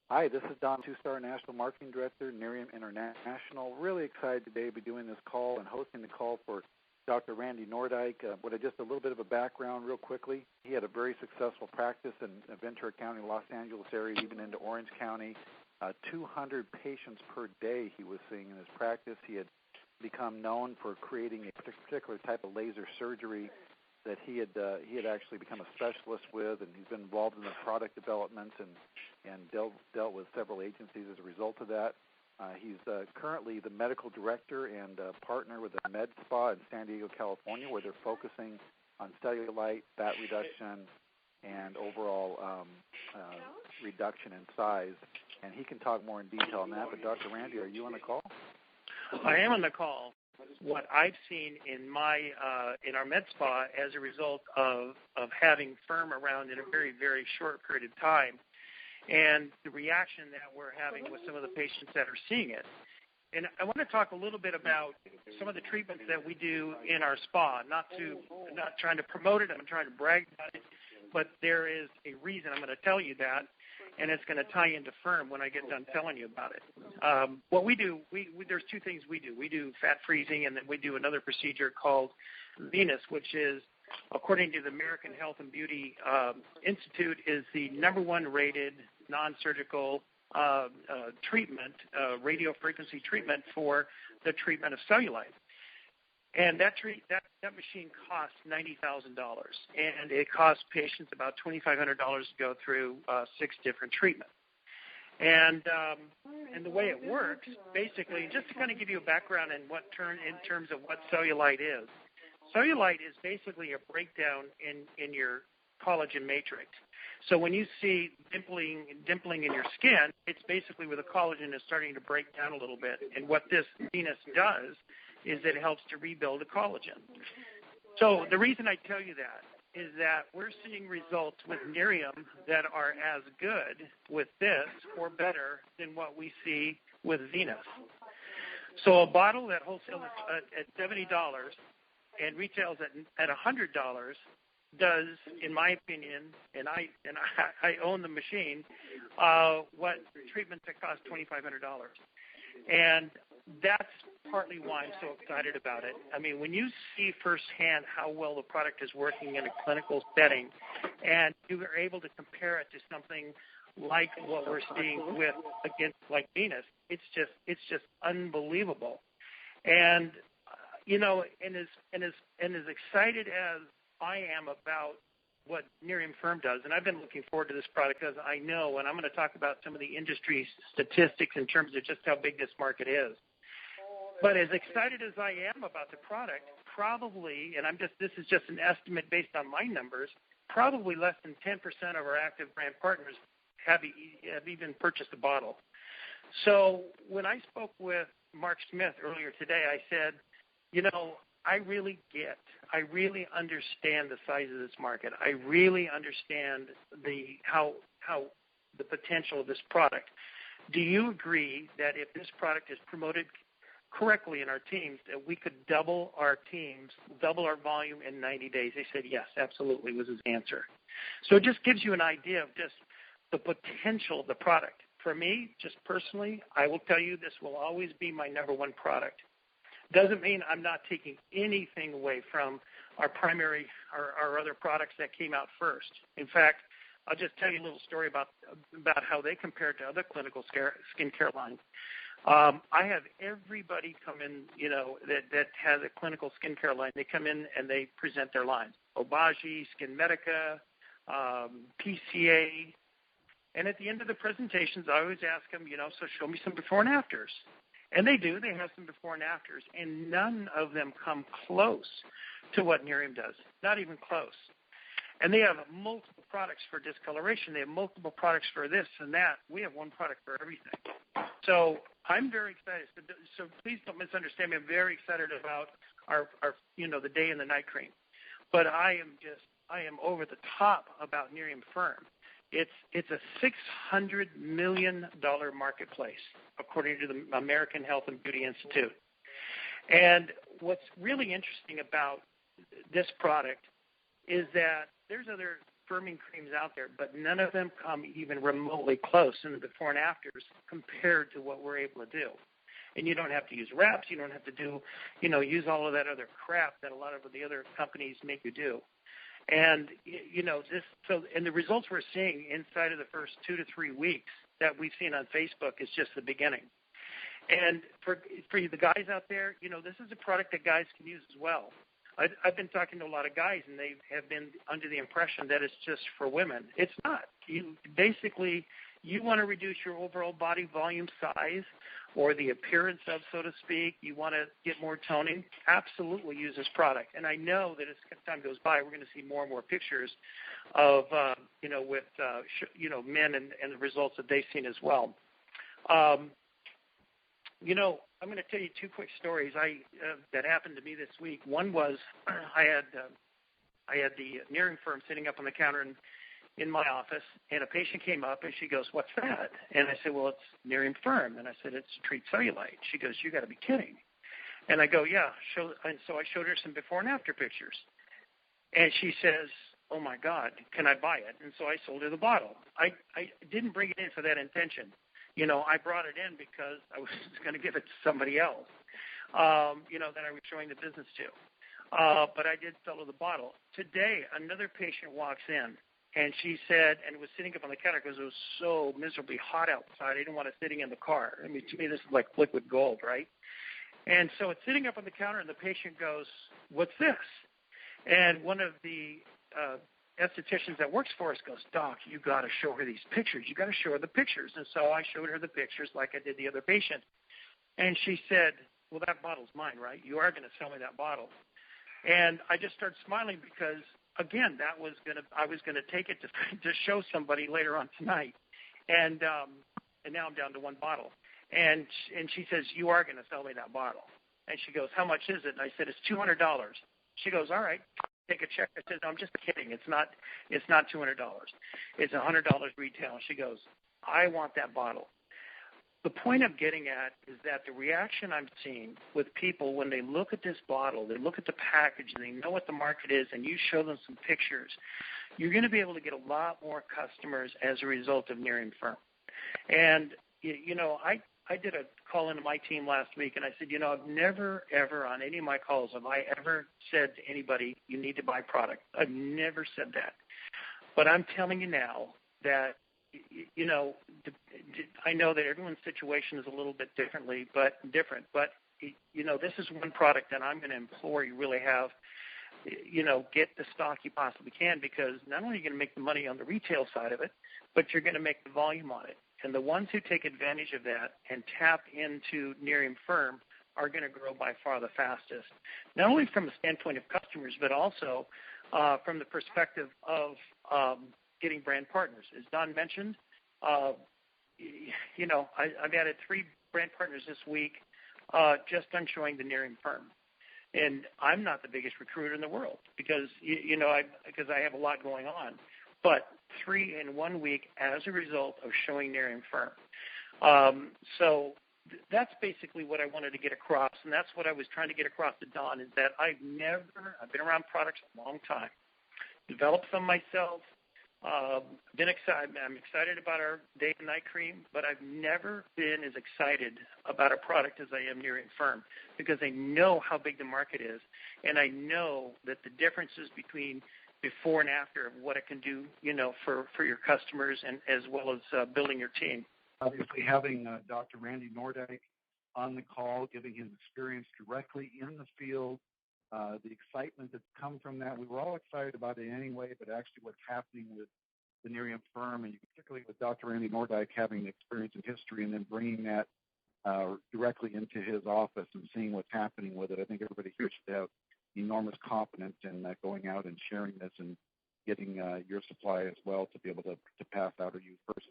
Hi, this is Don, two-star National Marketing Director, Nerium International. Really excited today to be doing this call and hosting the call for Dr. Randy Nordyke. Just a little bit of a background real quickly. He had a very successful practice in Ventura County, Los Angeles area, even into Orange County. 200 patients per day he was seeing in his practice. He had become known for creating a particular type of laser surgery that he had actually become a specialist with, and he's been involved in the product development and dealt with several agencies as a result of that. He's currently the medical director and partner with the Med Spa in San Diego, California, where they're focusing on cellulite, fat reduction, and overall reduction in size. And he can talk more in detail on that. But Dr. Randy, are you on the call? I am on the call. What I've seen in our med spa as a result of having Firm around in a very, very short period of time, and the reaction that we're having with some of the patients that are seeing it. And I want to talk a little bit about some of the treatments that we do in our spa. Not trying to promote it, I'm trying to brag about it, but there is a reason I'm going to tell you that, and it's going to tie into Firm when I get done telling you about it. What we do, there's two things we do. We do fat freezing, and then we do another procedure called Venus, which is, according to the American Health and Beauty Institute, is the #1 rated non-surgical treatment, radio frequency treatment for the treatment of cellulite. And that machine costs $90,000, and it costs patients about $2,500 to go through 6 different treatments. And the way it works, basically, just to kind of give you a background in terms of what cellulite is. Cellulite is basically a breakdown in your collagen matrix. So when you see dimpling in your skin, it's basically where the collagen is starting to break down a little bit. And what this Venus does is it helps to rebuild the collagen. So the reason I tell you that is that we're seeing results with Nerium that are as good with this or better than what we see with Venus. So a bottle that wholesales at $70 and retails at $100 does, in my opinion, and I own the machine, what treatments that cost $2,500. And that's partly why I'm so excited about it. I mean, when you see firsthand how well the product is working in a clinical setting, and you are able to compare it to something like what we're seeing like Venus, it's just unbelievable. And and as excited as I am about what NeriumFirm does, and I've been looking forward to this product because I know, and I'm going to talk about some of the industry statistics in terms of just how big this market is. But as excited as I am about the product, probably, and this is just an estimate based on my numbers, probably less than 10% of our active brand partners have even purchased a bottle. So when I spoke with Mark Smith earlier today, I said, I really understand the size of this market. I really understand how the potential of this product. Do you agree that if this product is promoted correctly in our teams, that we could double our volume in 90 days? They said yes, absolutely, was his answer. So it just gives you an idea of just the potential of the product. For me, just personally, I will tell you this will always be my #1 product. Doesn't mean I'm not taking anything away from our other products that came out first. In fact, I'll just tell you a little story about how they compare to other clinical skincare lines. I have everybody come in, that has a clinical skincare line. They come in and they present their lines. Obagi, Skin Medica, PCA. And at the end of the presentations, I always ask them, so show me some before and afters. And they do. They have some before and afters. And none of them come close to what Nerium does. Not even close. And they have multiple products for discoloration. They have multiple products for this and that. We have one product for everything. So I'm very excited. So please don't misunderstand me. I'm very excited about our the day and the night cream. But I am over the top about NeriumFirm. It's a $600 million marketplace, according to the American Health and Beauty Institute. And what's really interesting about this product is that there's other firming creams out there, but none of them come even remotely close in the before and afters compared to what we're able to do. And you don't have to use wraps. You don't have to do, use all of that other crap that a lot of the other companies make you do. And, and the results we're seeing inside of the first 2 to 3 weeks that we've seen on Facebook is just the beginning. And for the guys out there, this is a product that guys can use as well. I've been talking to a lot of guys, and they have been under the impression that it's just for women. It's not. You want to reduce your overall body volume size or the appearance of, so to speak. You want to get more toning. Absolutely use this product. And I know that as time goes by, we're going to see more and more pictures of, with men and the results that they've seen as well. I'm going to tell you 2 quick stories that happened to me this week. One was I had the NeriumFirm sitting up on the counter in my office, and a patient came up, and she goes, "What's that?" And I said, "Well, it's NeriumFirm." And I said, "It's to treat cellulite." She goes, "You got to be kidding." And I go, "Yeah." And so I showed her some before and after pictures. And she says, "Oh, my God, can I buy it?" And so I sold her the bottle. I didn't bring it in for that intention. I brought it in because I was going to give it to somebody else, that I was showing the business to. But I did sell her the bottle. Today, another patient walks in, and she said, and it was sitting up on the counter because it was so miserably hot outside. I didn't want it sitting in the car. I mean, to me, this is like liquid gold, right? And so it's sitting up on the counter, and the patient goes, "What's this?" And one of the estheticians that works for us goes, "Doc, you got to show her these pictures. You got to show her the pictures." And so I showed her the pictures like I did the other patient. And she said, "Well, that bottle's mine, right? You are going to sell me that bottle." And I just started smiling because, again, I was going to take it to show somebody later on tonight. And now I'm down to 1 bottle. And she says, "You are going to sell me that bottle." And she goes, "How much is it?" And I said, "It's $200. She goes, "All right. Take a check." I said, "No, I'm just kidding. It's not $200. It's $100 retail." She goes, "I want that bottle." The point I'm getting at is that the reaction I'm seeing with people when they look at this bottle, they look at the package, and they know what the market is, and you show them some pictures, you're going to be able to get a lot more customers as a result of NeriumFirm. And, I did a call into my team last week, and I said, I've never, ever on any of my calls have I ever said to anybody, you need to buy product. I've never said that. But I'm telling you now that, I know that everyone's situation is a little bit different, but, this is one product that I'm going to implore you really have, get the stock you possibly can, because not only are you going to make the money on the retail side of it, but you're going to make the volume on it. And the ones who take advantage of that and tap into NeriumFirm are going to grow by far the fastest, not only from the standpoint of customers, but also from the perspective of getting brand partners. As Don mentioned, I've added 3 brand partners this week just on showing the NeriumFirm. And I'm not the biggest recruiter in the world because I have a lot going on. But 3 in 1 week as a result of showing NeriumFirm. So that's basically what I wanted to get across, and that's what I was trying to get across to Don, is that I've been around products a long time, developed some myself, been excited. I'm excited about our day and night cream, but I've never been as excited about a product as I am NeriumFirm, because I know how big the market is, and I know that the differences between before and after of what it can do, for your customers and as well as building your team. Obviously, having Dr. Randy Nordijk on the call, giving his experience directly in the field, the excitement that's come from that. We were all excited about it anyway, but actually what's happening with the NeriumFirm, and particularly with Dr. Randy Nordijk having the experience and history and then bringing that directly into his office and seeing what's happening with it. I think everybody here should have enormous confidence in going out and sharing this and getting your supply as well to be able to pass out or use personally.